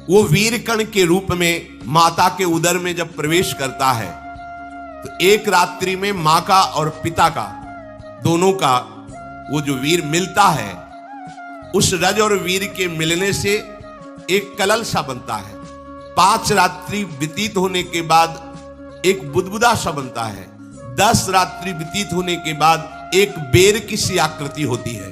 वो वीर कण के रूप में माता के उदर में जब प्रवेश करता है तो एक रात्रि में मां का और पिता का, दोनों का वो जो वीर मिलता है, उस रज और वीर के मिलने से एक कलल सा बनता है। 5 रात्रि व्यतीत होने के बाद एक बुदबुदा सा बनता है। 10 रात्रि व्यतीत होने के बाद एक बेर की सी आकृति होती है।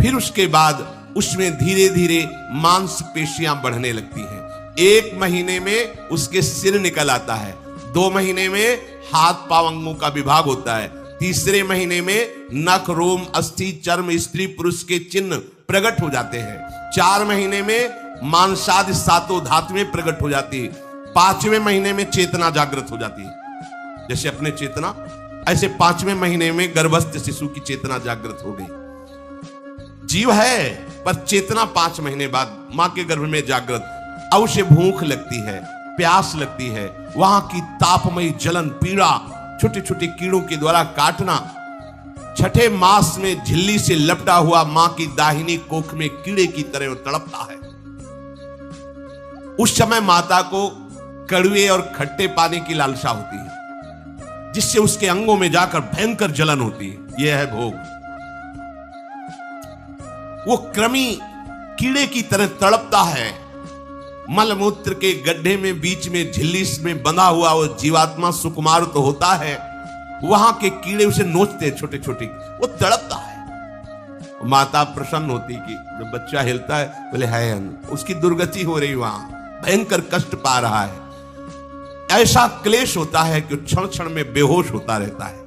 फिर उसके बाद उसमें धीरे धीरे मांसपेशियां बढ़ने लगती हैं। 1 महीने में उसके सिर निकल आता है। 2 महीने में हाथ पांव अंगों का विभाग होता है। 3 महीने में नख, रोम, अस्थि, चर्म, स्त्री पुरुष के चिन्ह प्रकट हो जाते हैं। 4 महीने में मांसादि 7 धातुएं प्रकट हो जाती है। 5वें महीने में चेतना जागृत हो जाती है। जैसे अपने चेतना, ऐसे 5वें महीने में गर्भस्थ शिशु की चेतना जागृत हो गई। जीव है पर चेतना 5 महीने बाद मां के गर्भ में जागृत। अब उसे भूख लगती है, प्यास लगती है। वहां की तापमयी जलन, पीड़ा, छोटे छोटे कीड़ों के द्वारा काटना। 6ठे मास में झिल्ली से लपटा हुआ मां की दाहिनी कोख में कीड़े की तरह तड़पता है। उस समय माता को कड़वे और खट्टे पानी की लालसा होती है, जिससे उसके अंगों में जाकर भयंकर जलन होती है। यह है भोग। वो कृमि कीड़े की तरह तड़पता है। मलमूत्र के गड्ढे में बीच में झिल्ली में बंधा हुआ वो जीवात्मा सुकुमार तो होता है, वहां के कीड़े उसे नोचते हैं छोटे छोटे। वो तड़पता है। माता प्रसन्न होती कि जब बच्चा हिलता है, बोले है उसकी दुर्गति हो रही, वहां भयंकर कष्ट पा रहा है। ऐसा क्लेश होता है कि क्षण क्षण में बेहोश होता रहता है।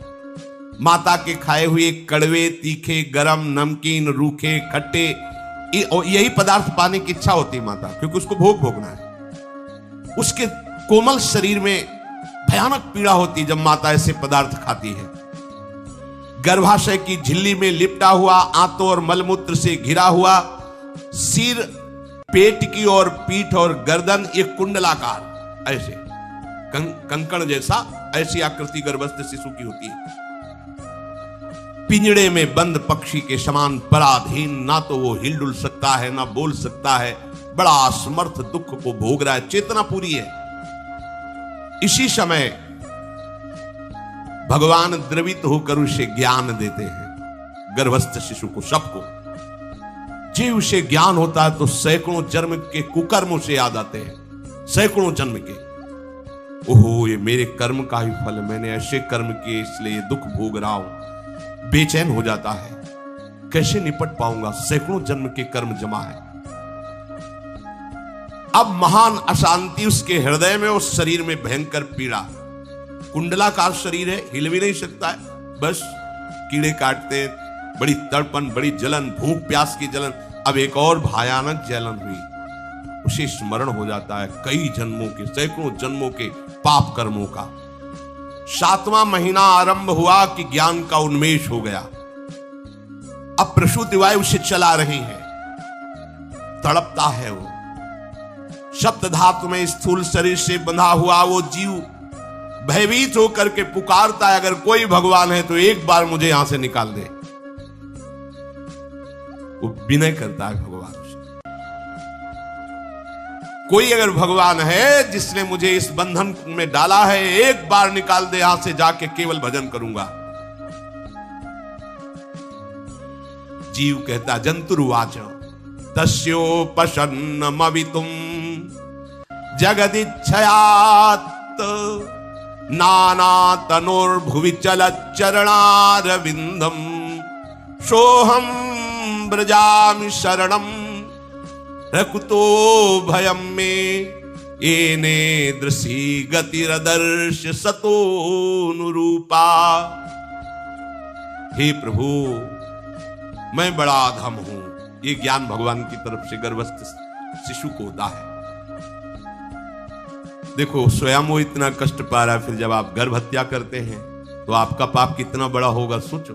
माता के खाए हुए कड़वे, तीखे, गरम, नमकीन, रूखे, खट्टे, यही पदार्थ पाने की इच्छा होती है माता, क्योंकि उसको भोग भोगना है। उसके कोमल शरीर में भयानक पीड़ा होती है जब माता ऐसे पदार्थ खाती है। गर्भाशय की झिल्ली में लिपटा हुआ, आंतों और मलमूत्र से घिरा हुआ सिर, पेट की और पीठ और गर्दन एक कुंडलाकार, ऐसे कंकण जैसा, ऐसी आकृति गर्भस्थ शिशु की होती है। पिंजड़े में बंद पक्षी के समान पराधीन, ना तो वो हिलडुल सकता है ना बोल सकता है। बड़ा असमर्थ दुख को भोग रहा है। चेतना पूरी है। इसी समय भगवान द्रवित होकर उसे ज्ञान देते हैं, गर्भस्थ शिशु को, सबको। जी उसे ज्ञान होता है तो सैकड़ों जन्म के कुकर्मों से याद आते हैं, सैकड़ों जन्म के। ओहो, ये मेरे कर्म का ही फल, मैंने ऐसे कर्म किए इसलिए दुख भोग रहा हूं। बेचैन हो जाता है, कैसे निपट पाऊंगा, सैकड़ों जन्म के कर्म जमा है। अब महान अशांति उसके हृदय में, उस शरीर में भयंकर पीड़ा। कुंडलाकार शरीर है, हिल भी नहीं सकता है, बस कीड़े काटते, बड़ी तड़पन, बड़ी जलन, भूख प्यास की जलन। अब एक और भयानक जलन हुई। उसे स्मरण हो जाता है कई जन्मों के, सैकड़ों जन्मों के पाप कर्मों का। 7वां महीना आरंभ हुआ कि ज्ञान का उन्मेष हो गया। अब प्रसूति वायु उसे चला रही है। तड़पता है वो। सप्त धातु में स्थूल शरीर से बंधा हुआ वो जीव भयभीत होकर के पुकारता है, अगर कोई भगवान है तो एक बार मुझे यहां से निकाल दे। वो विनय करता है भगवान से, कोई अगर भगवान है जिसने मुझे इस बंधन में डाला है, एक बार निकाल दे यहां से, जाके केवल भजन करूंगा। जीव कहता, जंतुर्वाच तस्योपशन्नमवितुम जगदिच्छयात् नाना तनोर्भुवि चलच्चरणारविंदम सोहम ब्रजामि शरणम रकुतो भयम में येने दृशी गतिरदर्श सतोनुरूपा। हे प्रभु, मैं बड़ा अधम हूं। ये ज्ञान भगवान की तरफ से गर्भस्थ शिशु को होता है। देखो, स्वयं वो इतना कष्ट पा रहा है, फिर जब आप गर्भ हत्या करते हैं तो आपका पाप कितना बड़ा होगा, सोचो।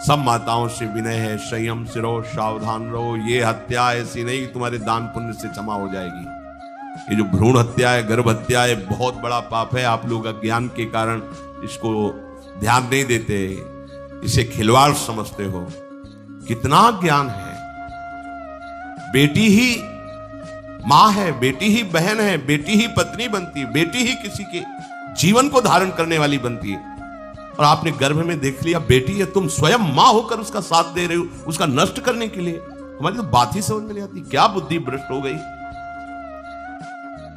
सब माताओं से विनय है, संयम से रहो, सावधान रहो। ये हत्या ऐसी नहीं कि तुम्हारे दान पुण्य से क्षमा हो जाएगी। ये जो भ्रूण हत्या है, गर्भ हत्या है, बहुत बड़ा पाप है। आप लोग अज्ञान के कारण इसको ध्यान नहीं देते, इसे खिलवाड़ समझते हो। कितना ज्ञान है। बेटी ही मां है, बेटी ही बहन है, बेटी ही पत्नी बनती है, बेटी ही किसी के जीवन को धारण करने वाली बनती है। और आपने गर्भ में देख लिया बेटी है, तुम स्वयं मां होकर उसका साथ दे रहे हो, उसका नष्ट करने के लिए। हमारी तो बात ही समझ में नहीं आती, क्या बुद्धि भ्रष्ट हो गई।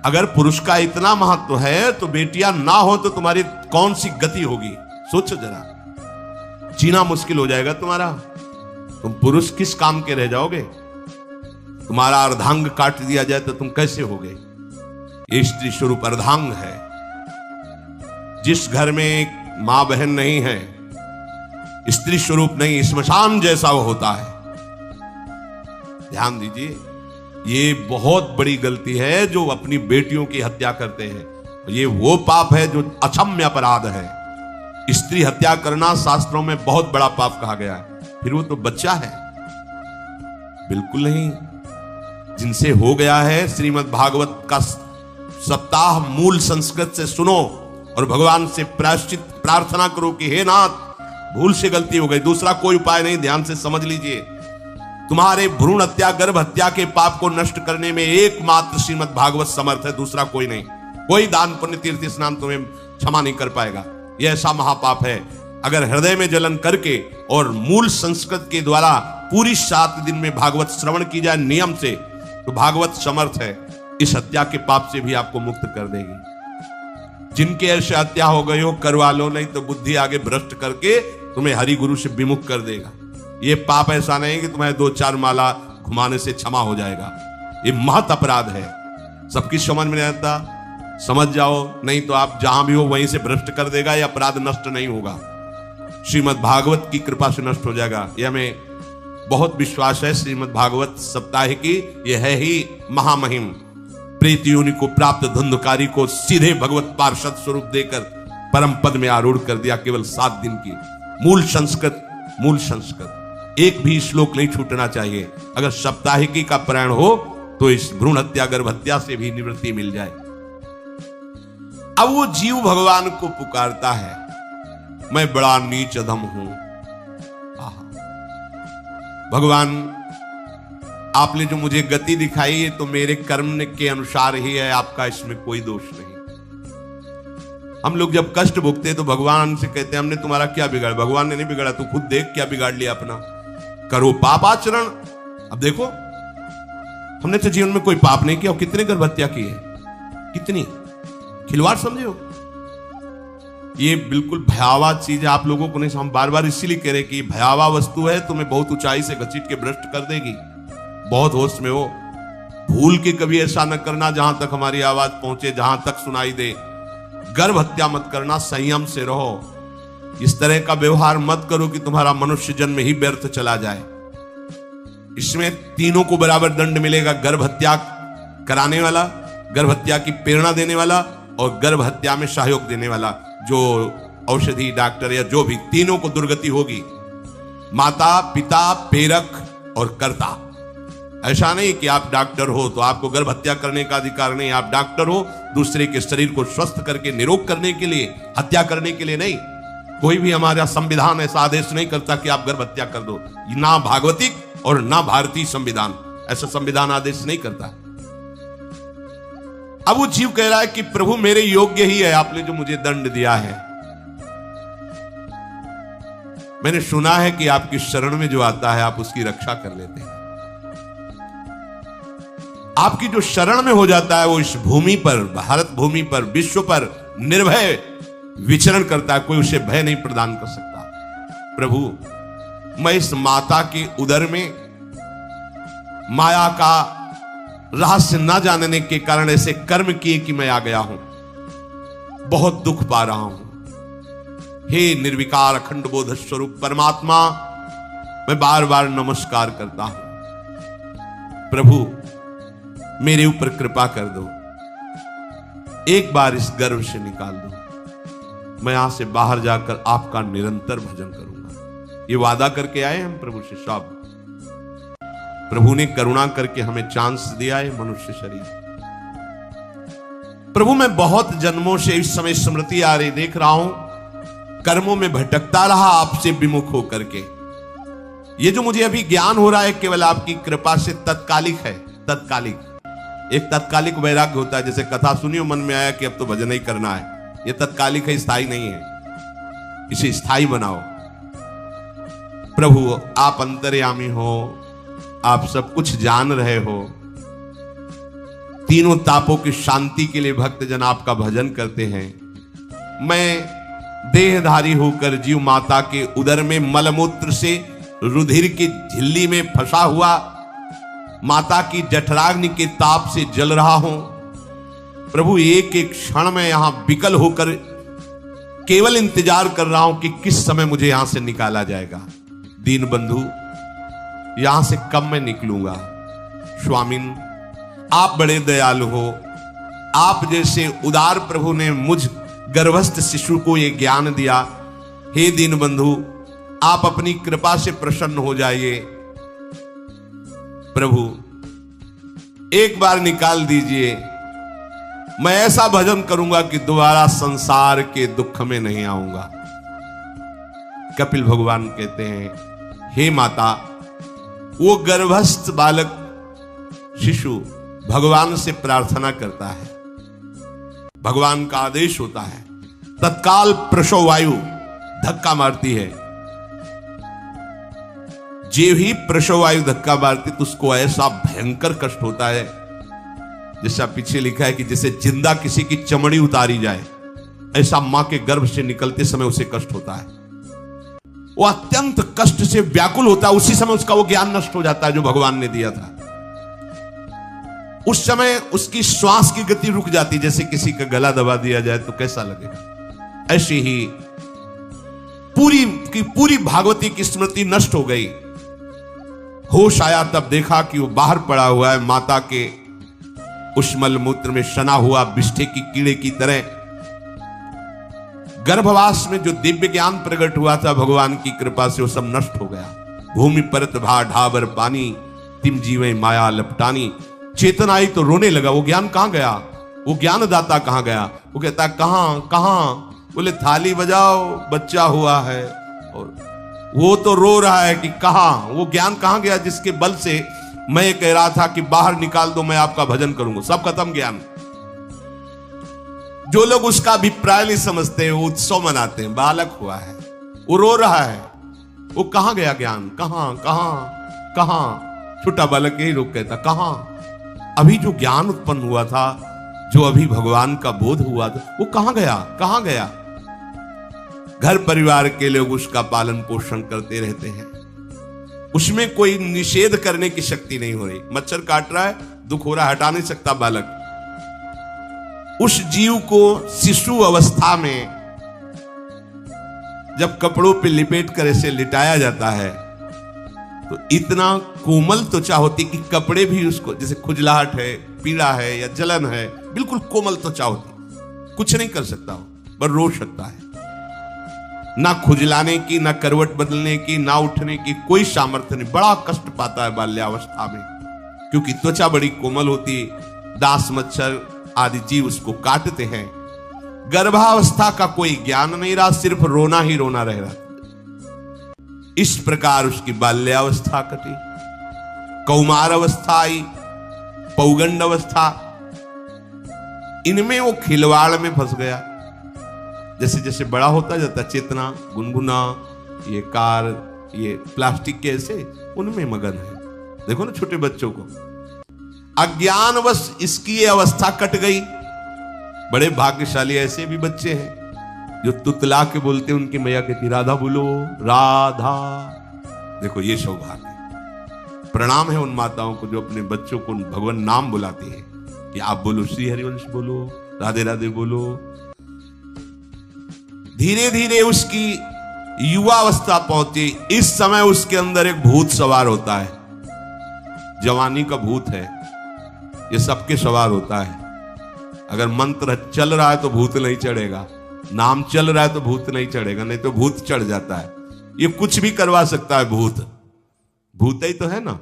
अगर पुरुष का इतना महत्व है तो बेटियां ना हो तो तुम्हारी कौन सी गति होगी, सोचो जरा। जीना मुश्किल हो जाएगा तुम्हारा। तुम पुरुष किस काम के रह जाओगे। तुम्हारा अर्धांग काट दिया जाए तो तुम कैसे होगे। ये स्त्री स्वरूप अर्धांग है। जिस घर में मां बहन नहीं है, स्त्री स्वरूप नहीं, श्मशान जैसा वो होता है। ध्यान दीजिए, ये बहुत बड़ी गलती है जो अपनी बेटियों की हत्या करते हैं। ये वो पाप है जो अक्षम्य अपराध है। स्त्री हत्या करना शास्त्रों में बहुत बड़ा पाप कहा गया है। फिर वो तो बच्चा है, बिल्कुल नहीं। जिनसे हो गया है, श्रीमद् भागवत का सप्ताह मूल संस्कृत से सुनो और भगवान से प्रायश्चित प्रार्थना करो कि हे नाथ, भूल से गलती हो गई, दूसरा कोई उपाय नहीं। ध्यान से समझ लीजिए, तुम्हारे भ्रूण हत्या गर्भ हत्या के पाप को नष्ट करने में एकमात्र श्रीमद् भागवत समर्थ है, दूसरा कोई नहीं। कोई दान पुण्य तीर्थ स्नान तुम्हें क्षमा नहीं कर पाएगा। यह ऐसा महापाप है। अगर हृदय में जलन करके और मूल संस्कृत के द्वारा पूरी 7 दिन में भागवत श्रवण की जाए नियम से, तो भागवत समर्थ है, इस हत्या के पाप से भी आपको मुक्त कर देगी। जिनके ऐसे हत्या हो गई हो करवा लो, नहीं तो बुद्धि आगे भ्रष्ट करके तुम्हें हरि गुरु से विमुख कर देगा। ये पाप ऐसा नहीं कि तुम्हें 2-4 माला घुमाने से क्षमा हो जाएगा। ये महत अपराध है। सबकी समझ में नहीं आता, समझ जाओ, नहीं तो आप जहां भी हो वहीं से भ्रष्ट कर देगा। ये अपराध नष्ट नहीं होगा, श्रीमद् भागवत की कृपा से नष्ट हो जाएगा। ये हमें बहुत विश्वास है। श्रीमद् भागवत सप्ताह की यह है ही महामहिम। प्रेत योनि को प्राप्त धुंधकारी को सीधे भगवत पार्षद स्वरूप देकर परम पद में आरूढ़ कर दिया। केवल 7 दिन की मूल संस्कृत एक भी श्लोक नहीं छूटना चाहिए। अगर सप्ताहिकी का पारायण हो तो इस भ्रूण हत्या गर्भ हत्या से भी निवृत्ति मिल जाए। अब वो जीव भगवान को पुकारता है, मैं बड़ा नीच अधम हूं। भगवान, आपने जो मुझे गति दिखाई है तो मेरे कर्म के अनुसार ही है, आपका इसमें कोई दोष नहीं। हम लोग जब कष्ट भुगते तो भगवान से कहते हैं हमने तुम्हारा क्या बिगाड़ा। भगवान ने नहीं बिगाड़ा, तू खुद देख क्या बिगाड़ लिया अपना। करो पाप आचरण। अब देखो, हमने तो जीवन में कोई पाप नहीं किया और कितने गर्भ हत्या की है, कितनी खिलवाड़ समझे हो। ये बिल्कुल भयावह चीज है, आप लोगों को नहीं। हम बार बार इसीलिए कह रहे कि भयावह वस्तु है, तुम्हें बहुत ऊंचाई से घसीट के भ्रष्ट कर देगी। बहुत होश में हो, भूल के कभी ऐसा न करना जहां तक हमारी आवाज पहुंचे, जहां तक सुनाई दे। गर्भ हत्या मत करना, संयम से रहो। इस तरह का व्यवहार मत करो कि तुम्हारा मनुष्य जन्म ही व्यर्थ चला जाए। इसमें तीनों को बराबर दंड मिलेगा। गर्भ हत्या कराने वाला, गर्भ हत्या की प्रेरणा देने वाला और गर्भ हत्या में सहयोग देने वाला, जो औषधि डॉक्टर या जो भी, तीनों को दुर्गति होगी। माता पिता प्रेरक और कर्ता। ऐसा नहीं कि आप डॉक्टर हो तो आपको गर्भ हत्या करने का अधिकार नहीं। आप डॉक्टर हो दूसरे के शरीर को स्वस्थ करके निरोग करने के लिए, हत्या करने के लिए नहीं। कोई भी हमारा संविधान ऐसा आदेश नहीं करता कि आप गर्भ हत्या कर दो। ना भागवतिक और ना भारतीय संविधान ऐसा संविधान आदेश नहीं करता। अब वो जीव कह रहा है कि प्रभु मेरे योग्य ही है आपने जो मुझे दंड दिया है। मैंने सुना है कि आपकी शरण में जो आता है आप उसकी रक्षा कर लेते हैं। आपकी जो शरण में हो जाता है वो इस भूमि पर, भारत भूमि पर, विश्व पर निर्भय विचरण करता है। कोई उसे भय नहीं प्रदान कर सकता। प्रभु, मैं इस माता के उदर में माया का रहस्य न जानने के कारण ऐसे कर्म किए कि मैं आ गया हूं। बहुत दुख पा रहा हूं। हे निर्विकार अखंड बोध स्वरूप परमात्मा, मैं बार बार नमस्कार करता हूं। प्रभु, मेरे ऊपर कृपा कर दो, एक बार इस गर्भ से निकाल दो। मैं यहां से बाहर जाकर आपका निरंतर भजन करूंगा। ये वादा करके आए हम प्रभु से। सब प्रभु ने करुणा करके हमें चांस दिया है मनुष्य शरीर। प्रभु, मैं बहुत जन्मों से इस समय स्मृति आ रही, देख रहा हूं कर्मों में भटकता रहा आपसे विमुख होकर के। ये जो मुझे अभी ज्ञान हो रहा है केवल आपकी कृपा से तत्कालिक है, तत्कालिक। एक तात्कालिक वैराग्य होता है, जैसे कथा सुनियो मन में आया कि अब तो भजन ही करना है, ये तात्कालिक है, स्थायी नहीं है, इसे स्थायी बनाओ। प्रभु आप अंतर्यामी हो, आप सब कुछ जान रहे हो। तीनों तापों की शांति के लिए भक्तजन आपका भजन करते हैं। मैं देहधारी होकर जीव माता के उदर में मलमूत्र से रुधिर की झिल्ली में फंसा हुआ माता की जठराग्नि के ताप से जल रहा हूं। प्रभु एक एक क्षण में यहां विकल होकर केवल इंतजार कर रहा हूं कि किस समय मुझे यहां से निकाला जाएगा। दीन बंधु, यहां से कब मैं निकलूंगा। स्वामिन, आप बड़े दयालु हो। आप जैसे उदार प्रभु ने मुझ गर्भस्थ शिशु को यह ज्ञान दिया। हे दीन बंधु, आप अपनी कृपा से प्रसन्न हो जाइए। प्रभु एक बार निकाल दीजिए, मैं ऐसा भजन करूंगा कि दोबारा संसार के दुख में नहीं आऊंगा। कपिल भगवान कहते हैं, हे माता, वो गर्भस्थ बालक शिशु भगवान से प्रार्थना करता है, भगवान का आदेश होता है, तत्काल प्रसव वायु धक्का मारती है। जे ही प्रसव वायु धक्का मारती तो उसको ऐसा भयंकर कष्ट होता है, जैसा पीछे लिखा है कि जैसे जिंदा किसी की चमड़ी उतारी जाए, ऐसा मां के गर्भ से निकलते समय उसे कष्ट होता है। वो अत्यंत कष्ट से व्याकुल होता है। उसी समय उसका वो ज्ञान नष्ट हो जाता है जो भगवान ने दिया था। उस समय उसकी श्वास की गति रुक जाती, जैसे किसी का गला दबा दिया जाए तो कैसा लगेगा। ऐसी ही पूरी की पूरी भागवती की स्मृति नष्ट हो गई। होश आया तब देखा कि वो बाहर पड़ा हुआ है, माता के उस मलमूत्र में सना हुआ बिष्ठे की कीड़े की तरह। गर्भवास में जो दिव्य ज्ञान प्रकट हुआ था भगवान की कृपा से, वो सब नष्ट हो गया। भूमि परत भा ढाबर पानी, तिम जीवे माया लपटानी। चेतन आई तो रोने लगा। वो ज्ञान कहां गया, वो ज्ञानदाता कहां गया। वो कहता कहां कहां, बोले थाली बजाओ, बच्चा हुआ है। और वो तो रो रहा है कि कहां, वो ज्ञान कहां गया जिसके बल से मैं कह रहा था कि बाहर निकाल दो, मैं आपका भजन करूंगा। सब खत्म ज्ञान। जो लोग उसका अभिप्राय नहीं समझते, वो उत्सव मनाते हैं, बालक हुआ है, वो रो रहा है, वो कहां गया ज्ञान, कहां कहां कहां। छोटा बालक यही लोग कहता कहां। अभी जो ज्ञान उत्पन्न हुआ था, जो अभी भगवान का बोध हुआ था, वो कहां गया, कहां गया। घर परिवार के लोग उसका पालन पोषण करते रहते हैं, उसमें कोई निषेध करने की शक्ति नहीं हो रही। मच्छर काट रहा है, दुख हो रहा है, हटा नहीं सकता बालक। उस जीव को शिशु अवस्था में जब कपड़ों पे लिपेट कर ऐसे लिटाया जाता है तो इतना कोमल त्वचा होती कि कपड़े भी उसको, जैसे खुजलाहट है, पीड़ा है या जलन है, बिल्कुल कोमल त्वचा होती, कुछ नहीं कर सकता हो, पर रो सकता है। ना खुजलाने की, ना करवट बदलने की, ना उठने की कोई सामर्थ्य नहीं। बड़ा कष्ट पाता है बाल्यावस्था में, क्योंकि त्वचा बड़ी कोमल होती, दास मच्छर आदि जीव उसको काटते हैं। गर्भावस्था का कोई ज्ञान नहीं रहा, सिर्फ रोना ही रोना रह रहा। इस प्रकार उसकी बाल्यावस्था कटी, कौमार अवस्था आई, पौगंड अवस्था, इनमें वो खिलवाड़ में फंस गया। जैसे जैसे बड़ा होता जाता, चेतना, गुनगुना, ये कार, ये प्लास्टिक के ऐसे उनमें मगन है। देखो ना छोटे बच्चों को, अज्ञानवश इसकी ये अवस्था कट गई। बड़े भाग्यशाली ऐसे भी बच्चे हैं जो तुतला के बोलते, उनकी मैया कहती राधा बोलो, राधा। देखो ये सौभाग्य, प्रणाम है उन माताओं को जो अपने बच्चों को भगवान नाम बुलाती है कि आप बोलो श्री हरिवंश बोलो, राधे राधे बोलो। धीरे धीरे उसकी युवा अवस्था पहुंची। इस समय उसके अंदर एक भूत सवार होता है, जवानी का भूत है, ये सबके सवार होता है। अगर मंत्र चल रहा है तो भूत नहीं चढ़ेगा, नाम चल रहा है तो भूत नहीं चढ़ेगा, नहीं तो भूत चढ़ जाता है। ये कुछ भी करवा सकता है भूत, भूत ही तो है ना।